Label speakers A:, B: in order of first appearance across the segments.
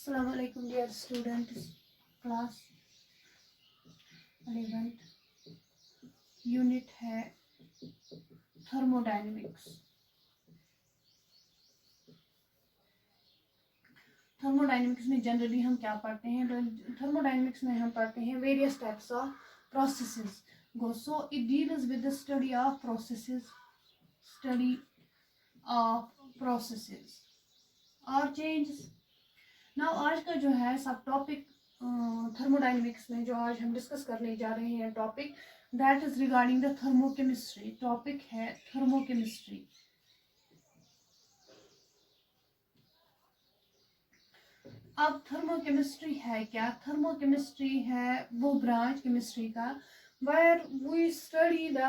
A: Assalamu alaikum dear students, class 11 unit है thermodynamics. Thermodynamics में generally हम क्या पढ़ते हैं? थर्मोडायनेमिक्स में हम पढ़ते हैं various types of processes so it deals with the study of processes और चेंजेस। नाउ आज का जो है सब टॉपिक थर्मोडायनेमिक्स में जो आज हम डिस्कस करने जा रहे हैं topic that is regarding the thermochemistry. Topic है थर्मोकेमिस्ट्री। अब थर्मोकेमिस्ट्री है क्या? थर्मोकेमिस्ट्री है वो ब्रांच केमिस्ट्री का where we study the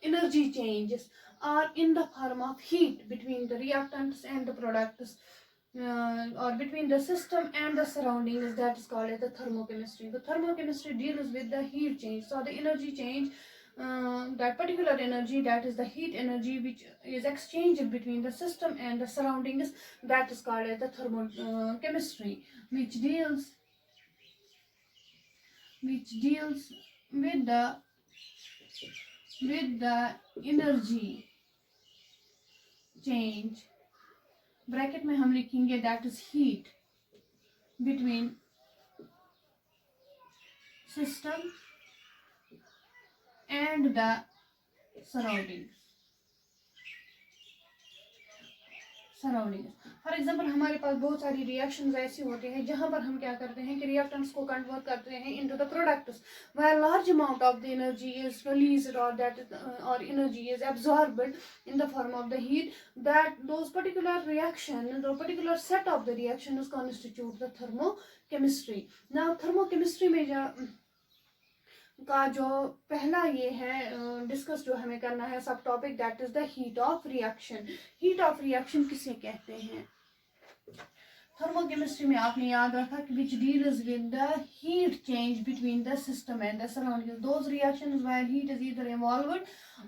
A: energy changes और in the form of heat between the reactants and the products or between the system and the surroundings, that is called as the thermochemistry. The thermochemistry deals with the heat change, so the energy change, that particular energy, that is the heat energy which is exchanged between the system and the surroundings, that is called as the thermochemistry, which deals with the energy change, bracket में हम लिखेंगे that is heat between system and the surroundings. For example हमारे पास बहुत सारी reactions ऐसी होती हैं जहां पर हम क्या करते हैं कि रिएक्टेंट्स को कन्वर्ट करते हैं into the products where large amount of the energy is released or energy is absorbed in the form of the heat, that those particular reaction, the particular set of the reactions constitute the thermochemistry. Now thermochemistry में का जो पहला ये है discuss जो हमें करना है सब topic that is the heat of reaction. Heat of reaction किसे कहते हैं? थर्मोकेमिस्ट्री में आपने याद रखा कि which deals with the heat change between the system and the surroundings, those reactions where heat is either evolved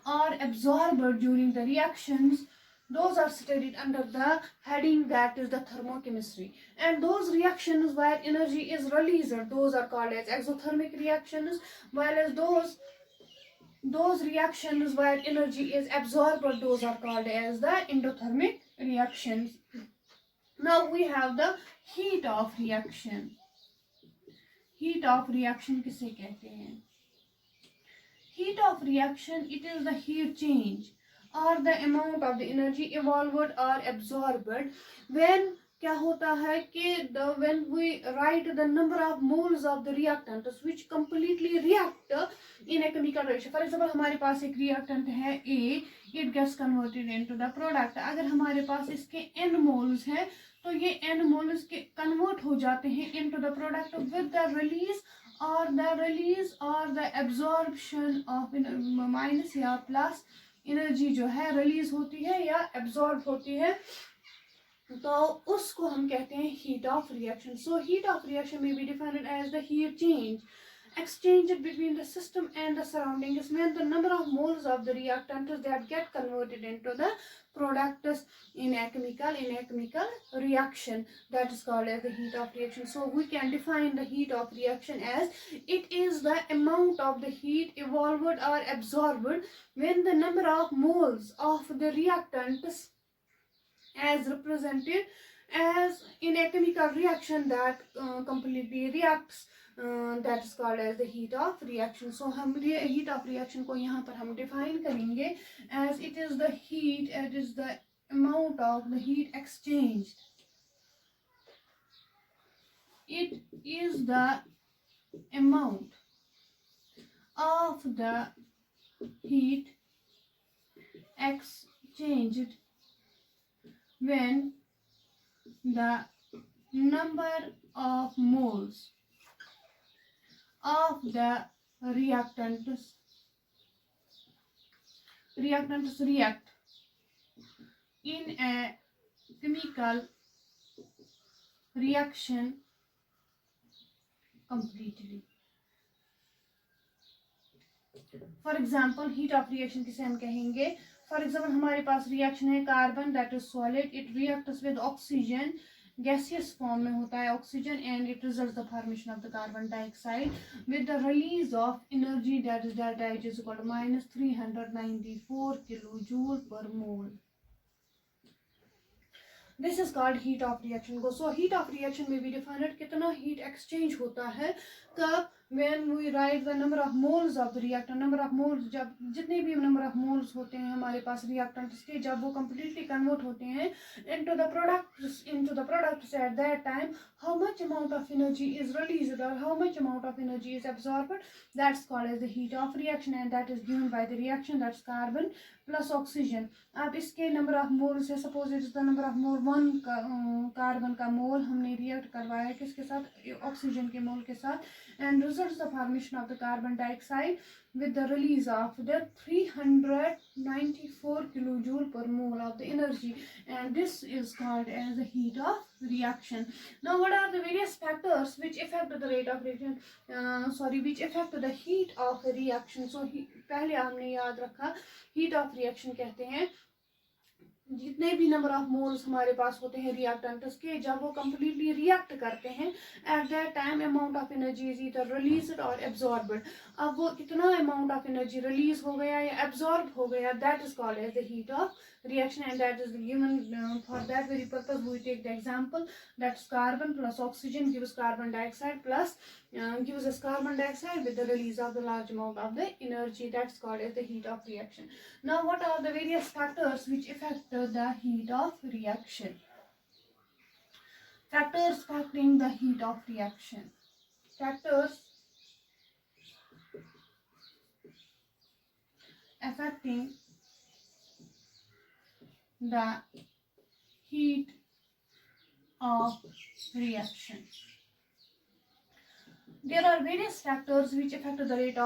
A: और absorbed during the reactions, those are studied under the heading that is the thermochemistry. And those reactions where energy is released, those are called as exothermic reactions, while as those reactions where energy is absorbed, those are called as the endothermic reactions. Now we have the heat of reaction. Heat of reaction किसे कहते हैं? Heat of reaction, it is the heat change or the amount of the energy evolved or absorbed when क्या होता है कि when we write the number of moles of the reactants which completely react in a chemical reaction. For example हमारे पास एक reactant है A, it gets converted into the product. अगर हमारे पास इसके n moles है तो ये n moles के convert हो जाते हैं into the product with the release or the absorption of minus या plus एनर्जी जो है रिलीज होती है या एब्जॉर्ब होती है, तो उसको हम कहते हैं heat of reaction. So heat of reaction में be defined as the heat change exchanged between the system and the surroundings when the number of moles of the reactants that get converted into the products in a chemical reaction, that is called as the heat of reaction. So we can define the heat of reaction as it is the amount of the heat evolved or absorbed when the number of moles of the reactants as represented as in a chemical reaction that completely reacts, that is called as the heat of reaction. So हम heat of reaction को यहाँ पर हम define करेंगे as it is the heat, it is the amount of the heat exchanged. It is the amount of the heat exchanged when the number of moles of the reactants react in a chemical reaction completely. For example, heat of reaction किसे हम कहेंगे? For example, हमारे पास reaction है carbon, that is solid, it reacts with oxygen gaseous form में होता है oxygen, and it results the formation of the carbon dioxide with the release of energy, that is delta H is equal to minus 394 kilojoule per mole. This is called heat of reaction. So heat of reaction may be defined कितना heat exchange होता है कब, when we write the number of moles of the reactant, number of moles, जब जितने भी number of moles होते हैं हमारे पास reactants के, जब वो completely convert होते हैं into the products at that time, how much amount of energy is released or how much amount of energy is absorbed, that's called as the heat of reaction, and that is given by the reaction, that's carbon plus oxygen. अब इसके number of moles है, suppose it is the number of mole 1 carbon का मोल हमने react करवाया किसके साथ, oxygen के मोल के साथ, and results the formation of the carbon dioxide with the release of the 394 kilojoule per mole of the energy, and this is called as the heat of reaction. Now what are the various factors which affect the rate of reaction, which affect the heat of reaction. So पहले हमने याद रखा heat of reaction कहते हैं जितने भी number of moles हमारे पास होते हैं रिएक्टेंट्स के, जब वो कंप्लीटली रिएक्ट करते हैं at that time amount of energy is either released और एब्जॉर्ब्ड. अब वो कितना अमाउंट ऑफ एनर्जी रिलीज हो गया या एब्जॉर्ब हो गया, that is called as the heat of reaction, and that is given for that very purpose we take the example, that's carbon plus oxygen gives carbon dioxide plus gives us carbon dioxide with the release of the large amount of the energy, that's called as the heat of reaction. Now what are the various factors which affect the heat of reaction? Factors affecting the heat of reaction. Factors affecting the heat of reaction. There are various factors which affect the heat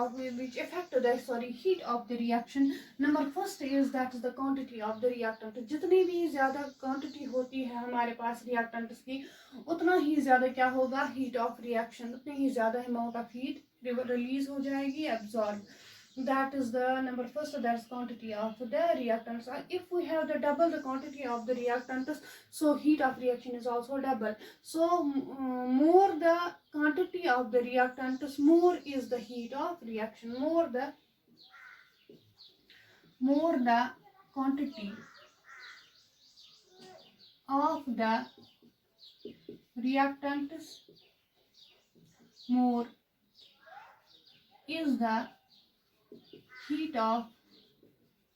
A: of the reaction. Number first is that is the quantity of the reactant. जितनी भी ज़्यादा quantity होती है हमारे पास reactants की, उतना ही ज़्यादा क्या होगा, heat of reaction, उतनी ही ज़्यादा amount of heat release हो जाएगी, absorb. That is the number first, that is quantity of the reactants. If we have the double the quantity of the reactants, so heat of reaction is also double. So more the quantity of the reactants, more is the heat of reaction. More the quantity of the reactants, more is the heat of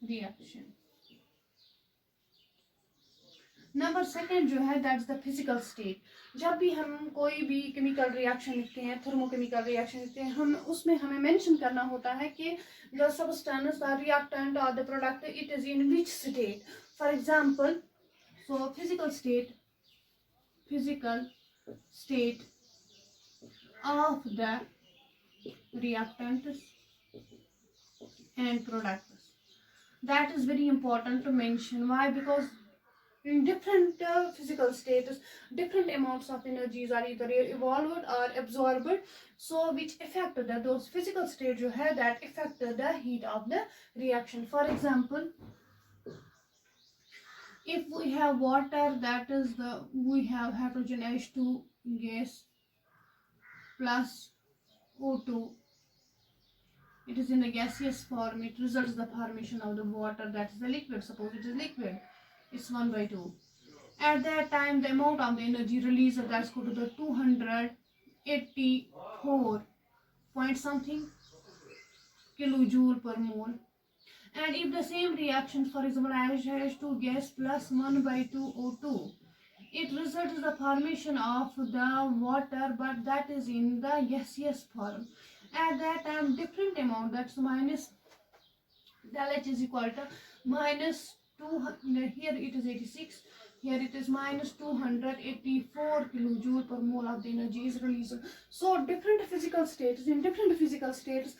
A: reaction. Number second जो है that's the physical state. जब भी हम कोई भी chemical reaction लिखते हैं, thermochemical reaction लिखते हैं, हम उसमें हमें मेंशन करना होता है कि द सब्सटेंस द रिएक्टेंट और the product it is in which state. For example, so physical state of the reactants and products, that is very important to mention. Why? Because in different physical states, different amounts of energies are either evolved or absorbed, so which affect those physical states जो है that affect the heat of the reaction. For example, if we have water, that is we have hydrogen H2 gas plus O2, it is in the gaseous form, it results the formation of the water, that is the liquid. Suppose it is liquid, it's 1/2. At that time the amount of the energy released, that's equal to the 284 point something kilojoule per mole. And if the same reaction, for example H2 gas plus 1/2 O2, it results the formation of the water, but that is in the gaseous form. At that time different amount, that's minus del H is equal to minus 200, here it is 86, here it is minus 284 kilojoule per mole of the energy is released. So different physical states, in different physical states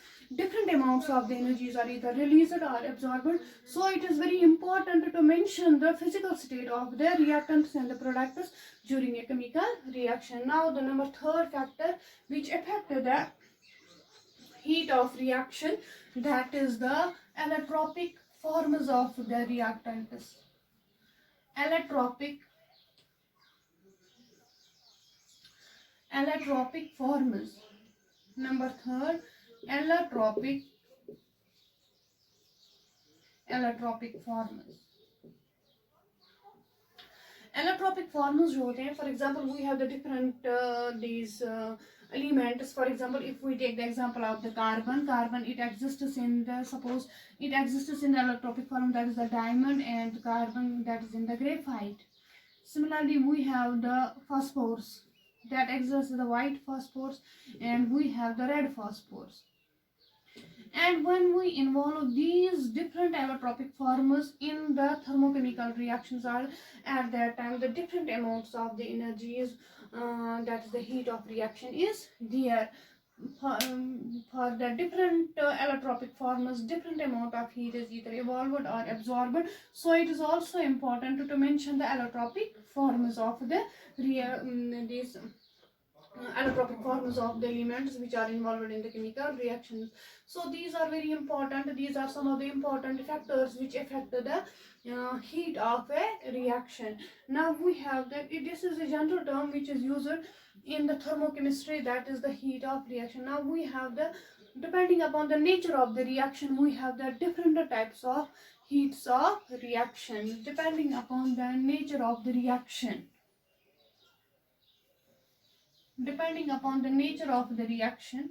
A: different amounts of the energies are either released or absorbed. So it is very important to mention the physical state of the reactants and the products during a chemical reaction. Now the number third factor which affect the heat of reaction, that is the allotropic forms of the reactants. Allotropic allotropic forms. Number third, allotropic forms. Allotropic forms जो होते हैं, for example we have the different these elements. For example, if we take the example of the carbon, it exists in the, suppose it exists in the allotropic form, that is the diamond, and carbon that is in the graphite. Similarly, we have the phosphorus that exists in the white phosphorus, and we have the red phosphorus. And when we involve these different allotropic forms in the thermochemical reactions, are at that time the different amounts of the energies, that is the heat of reaction is there. For the different allotropic forms, different amount of heat is either evolved or absorbed. So it is also important to mention the allotropic forms of the these allotropic forms of the elements which are involved in the chemical reactions. So these are very important. These are some of the important factors which affect the heat of a reaction. Now we have that this is a general term which is used in the thermochemistry, that is the heat of reaction. Now we have the, depending upon the nature of the reaction, we have the different types of heats of reaction depending upon the nature of the reaction. Depending upon the nature of the reaction,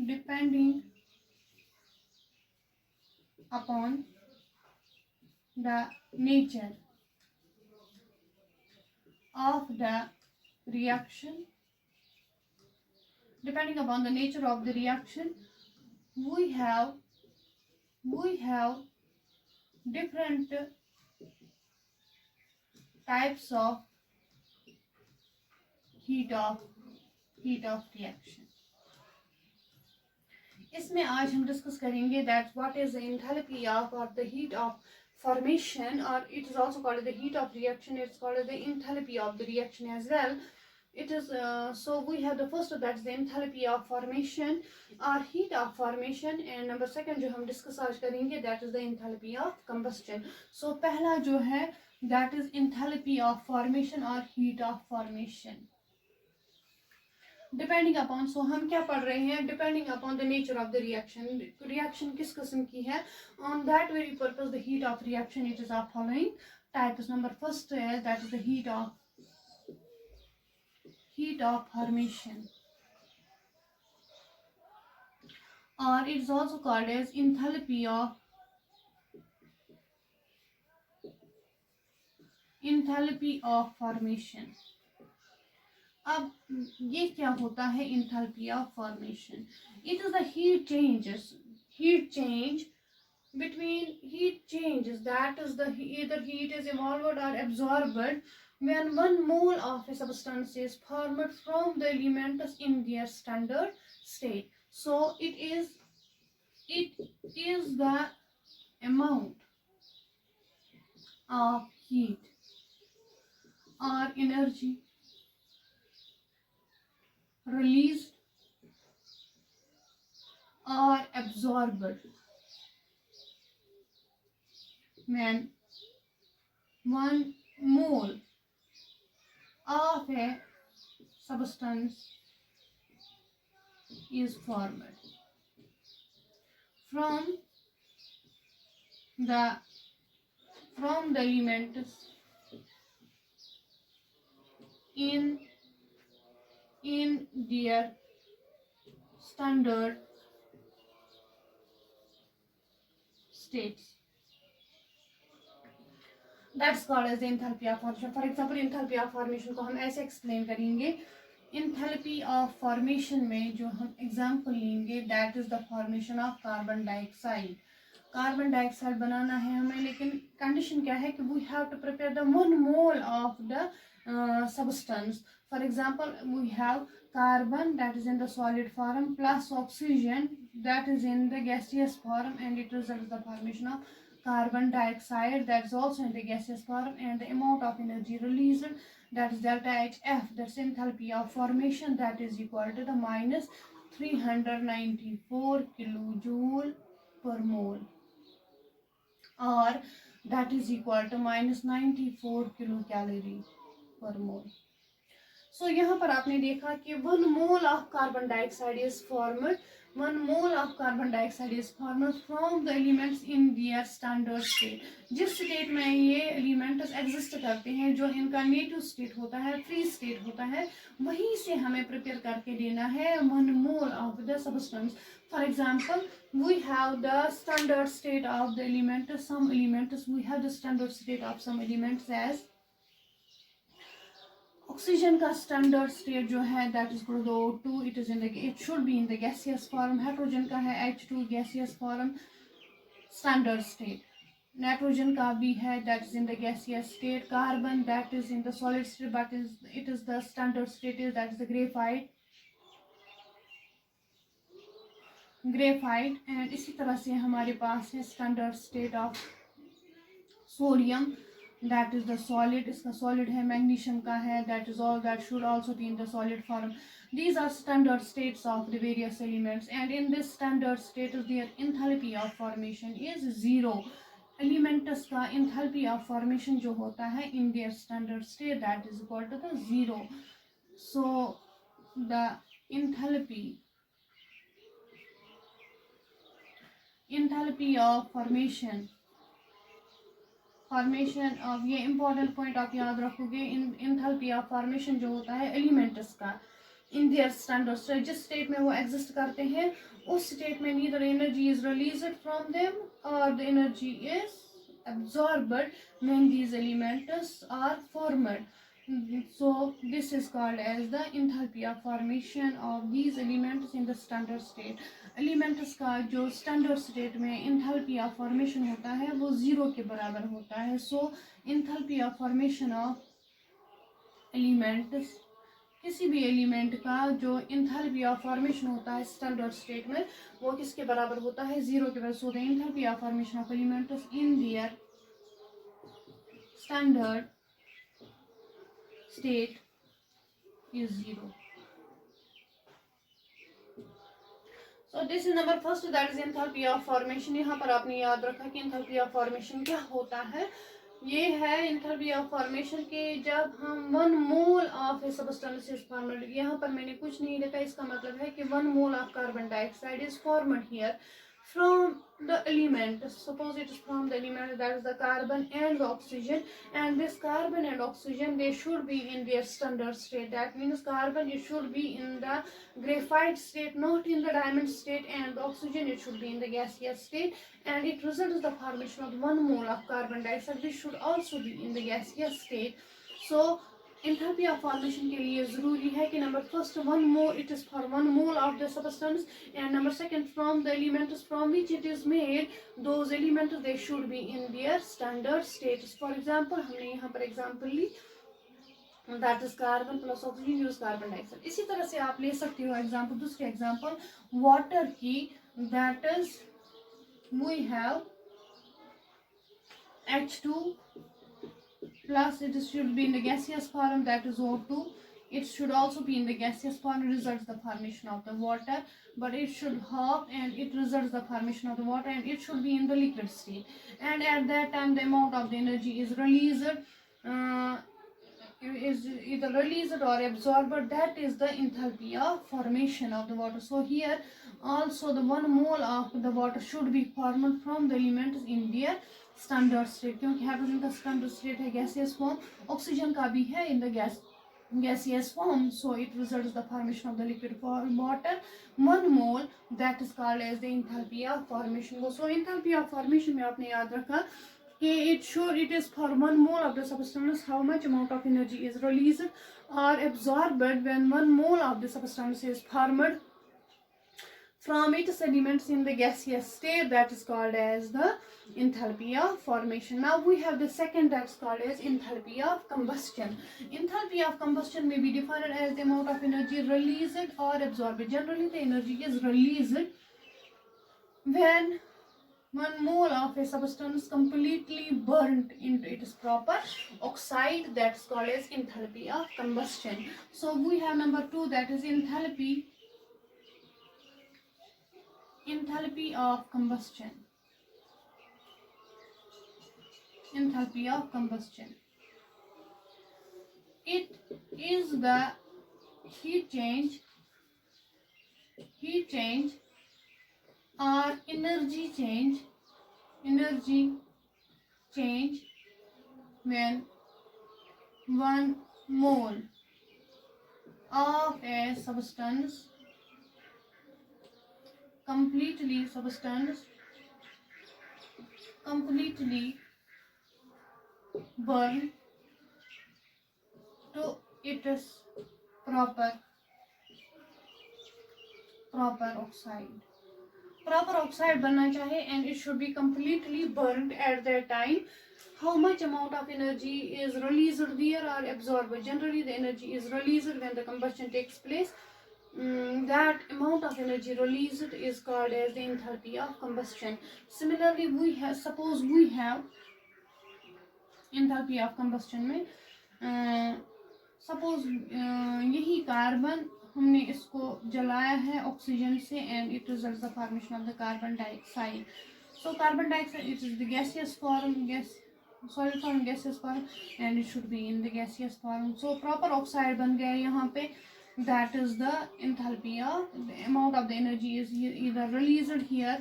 A: depending upon the nature of the reaction, depending upon the nature of the reaction, we have different types of heat of reaction. इसमें आज हम discuss करेंगे that what is the enthalpy of or the heat of formation, or it is also called the heat of reaction. It's called the enthalpy of the reaction as well. It is so we have the first, that is the enthalpy of formation or heat of formation, and number second जो हम discuss आज करेंगे that is the enthalpy of combustion. So पहला जो है that is enthalpy of formation or heat of formation. Depending upon, so हम क्या पढ़ रहे हैं, depending upon the nature of the reaction किस किस्म की है, on that very purpose the heat of reaction it is of following types. Number first is that is the heat of formation, or it is also called as enthalpy of formation. अब ये क्या होता है enthalpy of formation? It is the heat changes that is the either heat is evolved or absorbed when 1 mole of a substance is formed from the elements in their standard state. So it is the amount of heat or energy released or absorbed when 1 mole of a substance is formed from the elements in their standard states. That's called as the enthalpy of formation. For example, enthalpy of formation को हम ऐसे explain करेंगे. Enthalpy of formation में जो हम example लेंगे, that is the formation of carbon dioxide. Carbon dioxide बनाना है हमें, लेकिन कंडीशन क्या है कि we have to prepare the 1 mole of the substance. For example, we have carbon that is in the solid form plus oxygen that is in the gaseous form, and it results the formation of carbon dioxide that is also in the gaseous form, and the amount of energy released, that is delta HF, that's enthalpy of formation, that is equal to the minus 394 kilojoule per mole, or that is equal to minus 94 kilocalorie. per mole. So यहाँ पर आपने देखा कि 1 mole of carbon dioxide is formed, 1 mole of carbon dioxide is formed from the elements in their standard state. जिस state में ये elements exist करते हैं, जो इनका नेटिव स्टेट होता है, फ्री स्टेट होता है, वहीं से हमें प्रिपेयर करके लेना है 1 mole of the substance. For example, we have the standard state of the element, some elements, we have the standard state of some elements as oxygen का स्टैंडर्ड स्टेट जो है that is equal to O2, it should be in the gaseous form. Hydrogen का है H2 gaseous form standard state. Nitrogen का भी है that is in the gaseous state. Carbon that is in the solid state but it is the standard state is that is the graphite. And इसी तरह से हमारे पास है standard state of sodium, that is the solid, इसका solid है. Magnesium का है that is all, that should also be in the solid form. These are standard states of the various elements, and in this standard state their enthalpy of formation is 0. Elements का enthalpy of formation जो होता है in their standard state that is equal to the 0. So the enthalpy of formation of, ये important point आप याद रखोगे. Enthalpy of formation जो होता है एलिमेंट्स का इन देयर स्टैंडर्ड स्टेट, जिस स्टेट में वो एग्जिस्ट करते हैं उस स्टेट में neither energy is released from them और the energy is absorbed when these elements are formed. So this is called as the enthalpy of formation of these elements in the standard state. Elements का जो standard state में enthalpy of formation होता है वो 0 के बराबर होता है. So enthalpy of formation of elements, किसी भी एलिमेंट का जो इंथैल्पी ऑफ फॉर्मेशन होता है स्टैंडर्ड स्टेट में वो किसके बराबर होता है? 0 के बराबर. So the enthalpy of formation of elements in their standard state is 0. So this is number first, that is enthalpy of formation. यहाँ पर आपने याद रखा कि enthalpy of formation क्या होता है. ये है enthalpy of formation के जब हम 1 mole of a substance is formed. यहाँ पर मैंने कुछ नहीं लिखा, इसका मतलब है कि 1 mole of carbon dioxide is formed here from the element. Suppose it is from the element that is the carbon and the oxygen, and this carbon and oxygen they should be in their standard state. That means carbon it should be in the graphite state, not in the diamond state, and the oxygen it should be in the gaseous state, and it results the formation of 1 mole of carbon dioxide which should also be in the gaseous state. So enthalpy of formation के लिए ज़रूरी है कि number first 1 mole, it is for 1 mole of the substance, and number second from the elements from which it is made, those elements they should be in their standard status. For example हमने यहाँ पर example Lee that is carbon plus oxygen use carbon dioxide. इसी तरह से आप ले सकते हो example, दूसरे example water की, that is we have H2 plus it should be in the gaseous form, that is O2. It should also be in the gaseous form, results the formation of the water, but it should halve and it results the formation of the water, and it should be in the liquid state, and at that time the amount of the energy is released, is either released or absorbed. That is the enthalpy of formation of the water. So here also the 1 mole of the water should be formed from the elements in their standard state, क्योंकि hydrogen का standard state है gaseous form, oxygen का भी है in the gaseous form. So it results the formation of the liquid water 1 mole, that is called as the enthalpy of formation. So enthalpy of formation में आपने याद रखा कि it is for 1 mole of the substance how much amount of energy is released or absorbed when 1 mole of the substance is formed from its sediments in the gaseous state, that is called as the enthalpy of formation. Now we have the second, that's called as enthalpy of combustion. Enthalpy of combustion may be defined as the amount of energy released or absorbed. Generally the energy is released when 1 mole of a substance completely burnt into its proper oxide, that's called as enthalpy of combustion. So we have number 2, that is enthalpy of combustion. Enthalpy of combustion. it is the heat change or energy change when 1 mole of a substance completely burned to its proper oxide बनना चाहिए, and it should be completely burned at that time. How much amount of energy is released there or absorbed? Generally the energy is released when the combustion takes place. That amount of energy released is called as the enthalpy of combustion. Similarly, suppose we have enthalpy of combustion में suppose यही carbon हमने इसको जलाया है oxygen से, and it results the formation of the carbon dioxide. So carbon dioxide it is the gaseous form, solid form, gaseous form, and it should be in the gaseous form. So proper oxide बन गया यहाँ पे. That is the enthalpy of the amount of the energy is either released here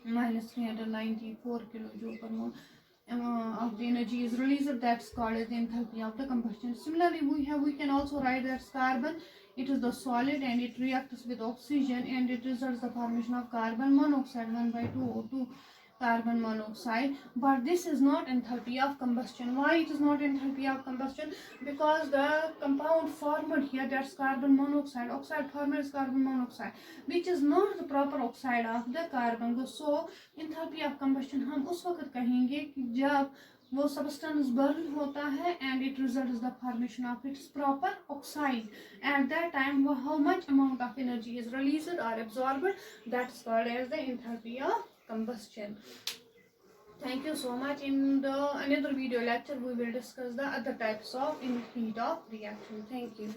A: minus 394 kilojoule per mole of the energy is released. That's called as the enthalpy of the combustion. Similarly, we can also write that carbon, it is the solid and it reacts with oxygen and it results the formation of carbon monoxide, 1/2O2 carbon monoxide. But this is not enthalpy of combustion. Why it is not enthalpy of combustion? Because the compound formed here, that's carbon monoxide, oxide formed is carbon monoxide, which is not the proper oxide of the carbon. So enthalpy of combustion हम उस वक्त कहेंगे कि जब वो substance burn होता है and it results the formation of its proper oxide. At that time how much amount of energy is released or absorbed, that's called as the enthalpy of combustion. Thank you so much. In the another video lecture we will discuss the other types of heat of reaction. Thank you.